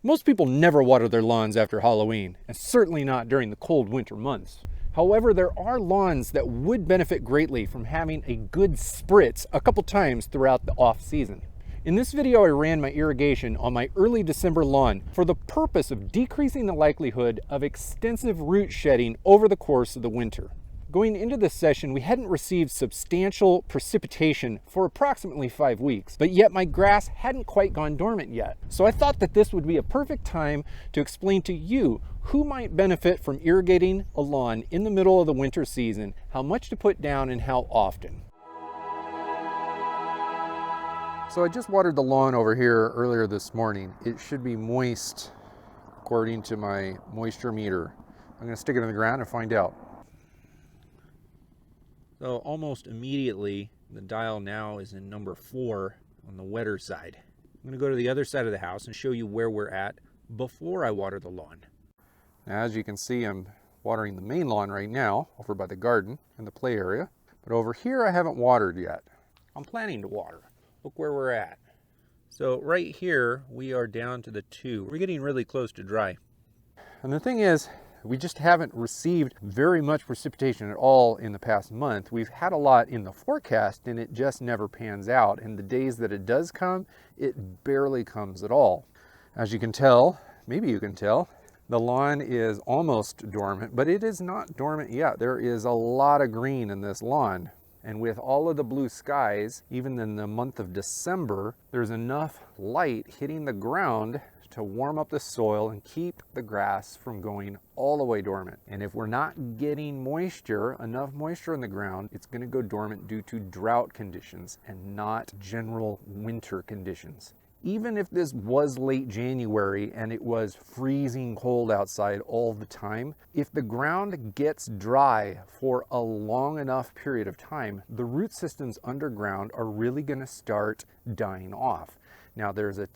Most people never water their lawns after Halloween, and certainly not during the cold winter months. However, there are lawns that would benefit greatly from having a good spritz a couple times throughout the off season. In this video, I ran my irrigation on my early December lawn for the purpose of decreasing the likelihood of extensive root shedding over the course of the winter. Going into this session, we hadn't received substantial precipitation for approximately 5 weeks, but yet my grass hadn't quite gone dormant yet. So I thought that this would be a perfect time to explain to you who might benefit from irrigating a lawn in the middle of the winter season, how much to put down and how often. So I just watered the lawn over here earlier this morning. It should be moist according to my moisture meter. I'm going to stick it in the ground and find out. So almost immediately, the dial now is in number 4 on the wetter side. I'm going to go to the other side of the house and show you where we're at before I water the lawn. Now, as you can see, I'm watering the main lawn right now over by the garden and the play area. But over here, I haven't watered yet. I'm planning to water. Look where we're at. So right here, we are down to the 2. We're getting really close to dry. And the thing is, we just haven't received very much precipitation at all in the past month. We've had a lot in the forecast and it just never pans out. And the days that it does come, it barely comes at all. As you can tell, maybe you can tell, the lawn is almost dormant, but it is not dormant yet. There is a lot of green in this lawn. And with all of the blue skies, even in the month of December, there's enough light hitting the ground to warm up the soil and keep the grass from going all the way dormant. And if we're not getting moisture, enough moisture in the ground, it's going to go dormant due to drought conditions and not general winter conditions. Even if this was late January and it was freezing cold outside all the time, if the ground gets dry for a long enough period of time, the root systems underground are really going to start dying off. Now there's a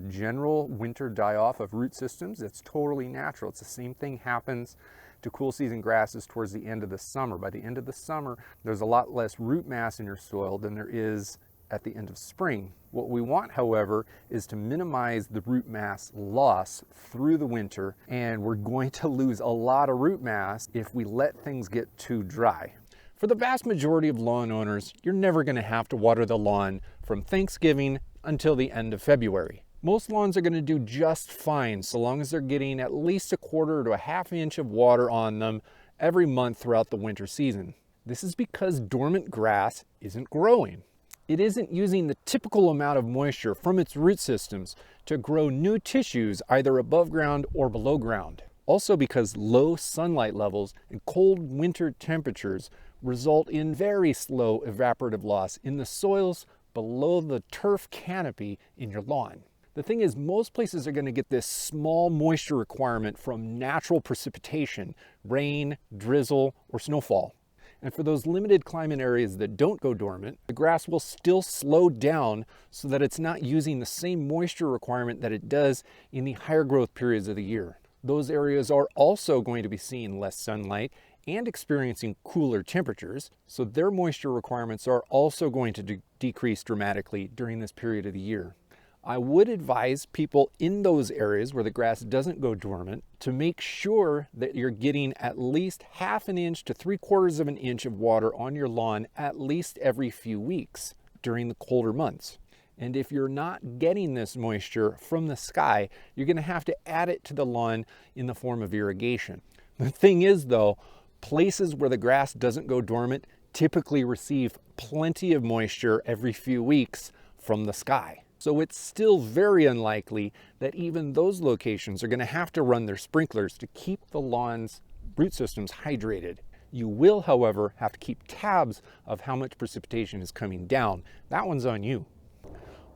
general winter die-off of root systems. It's totally natural. It's the same thing happens to cool season grasses towards the end of the summer. By the end of the summer, there's a lot less root mass in your soil than there is at the end of spring. What we want, however, is to minimize the root mass loss through the winter, and we're going to lose a lot of root mass if we let things get too dry. For the vast majority of lawn owners, you're never going to have to water the lawn from Thanksgiving until the end of February. Most lawns are going to do just fine so long as they're getting at least a quarter to a half inch of water on them every month throughout the winter season. This is because dormant grass isn't growing. It isn't using the typical amount of moisture from its root systems to grow new tissues either above ground or below ground. Also because low sunlight levels and cold winter temperatures result in very slow evaporative loss in the soils below the turf canopy in your lawn. The thing is, most places are going to get this small moisture requirement from natural precipitation, rain, drizzle, or snowfall. And for those limited climate areas that don't go dormant, the grass will still slow down so that it's not using the same moisture requirement that it does in the higher growth periods of the year. Those areas are also going to be seeing less sunlight and experiencing cooler temperatures, so their moisture requirements are also going to decrease dramatically during this period of the year. I would advise people in those areas where the grass doesn't go dormant to make sure that you're getting at least half an inch to 3/4 of an inch of water on your lawn at least every few weeks during the colder months. And if you're not getting this moisture from the sky, you're going to have to add it to the lawn in the form of irrigation. The thing is, though, places where the grass doesn't go dormant typically receive plenty of moisture every few weeks from the sky. So it's still very unlikely that even those locations are going to have to run their sprinklers to keep the lawn's root systems hydrated. You will, however, have to keep tabs of how much precipitation is coming down. That one's on you.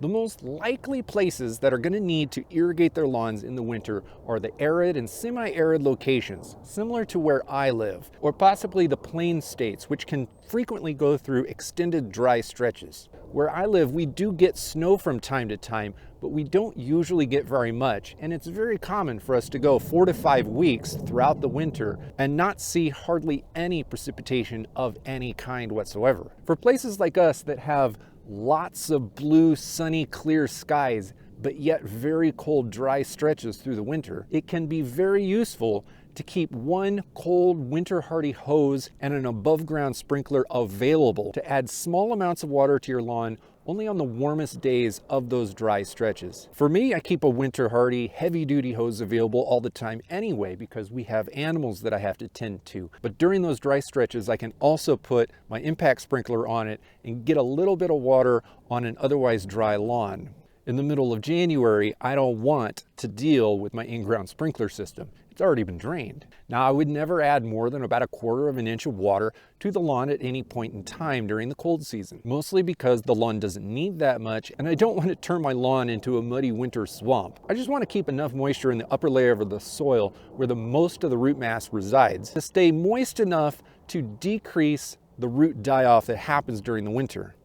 The most likely places that are going to need to irrigate their lawns in the winter are the arid and semi-arid locations, similar to where I live, or possibly the plain states, which can frequently go through extended dry stretches. Where I live, we do get snow from time to time, but we don't usually get very much, and it's very common for us to go 4 to 5 weeks throughout the winter and not see hardly any precipitation of any kind whatsoever. For places like us that have lots of blue, sunny, clear skies, but yet very cold, dry stretches through the winter, it can be very useful to keep one cold, winter-hardy hose and an above-ground sprinkler available to add small amounts of water to your lawn only on the warmest days of those dry stretches. For me, I keep a winter-hardy, heavy-duty hose available all the time anyway because we have animals that I have to tend to. But during those dry stretches, I can also put my impact sprinkler on it and get a little bit of water on an otherwise dry lawn. In the middle of January, I don't want to deal with my in-ground sprinkler system. It's already been drained. Now, I would never add more than about 1/4 of an inch of water to the lawn at any point in time during the cold season, mostly because the lawn doesn't need that much and I don't want to turn my lawn into a muddy winter swamp. I just want to keep enough moisture in the upper layer of the soil where the most of the root mass resides to stay moist enough to decrease the root die-off that happens during the winter.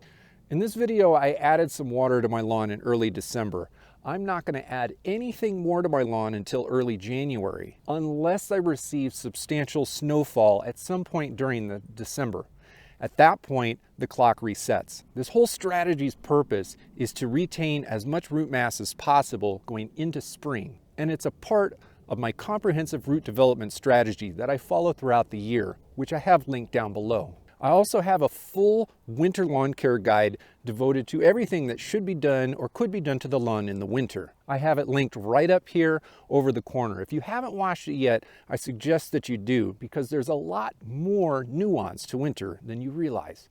In this video, I added some water to my lawn in early December. I'm not going to add anything more to my lawn until early January, unless I receive substantial snowfall at some point during December. At that point, the clock resets. This whole strategy's purpose is to retain as much root mass as possible going into spring, and it's a part of my comprehensive root development strategy that I follow throughout the year, which I have linked down below. I also have a full winter lawn care guide devoted to everything that should be done or could be done to the lawn in the winter. I have it linked right up here over the corner. If you haven't watched it yet, I suggest that you do because there's a lot more nuance to winter than you realize.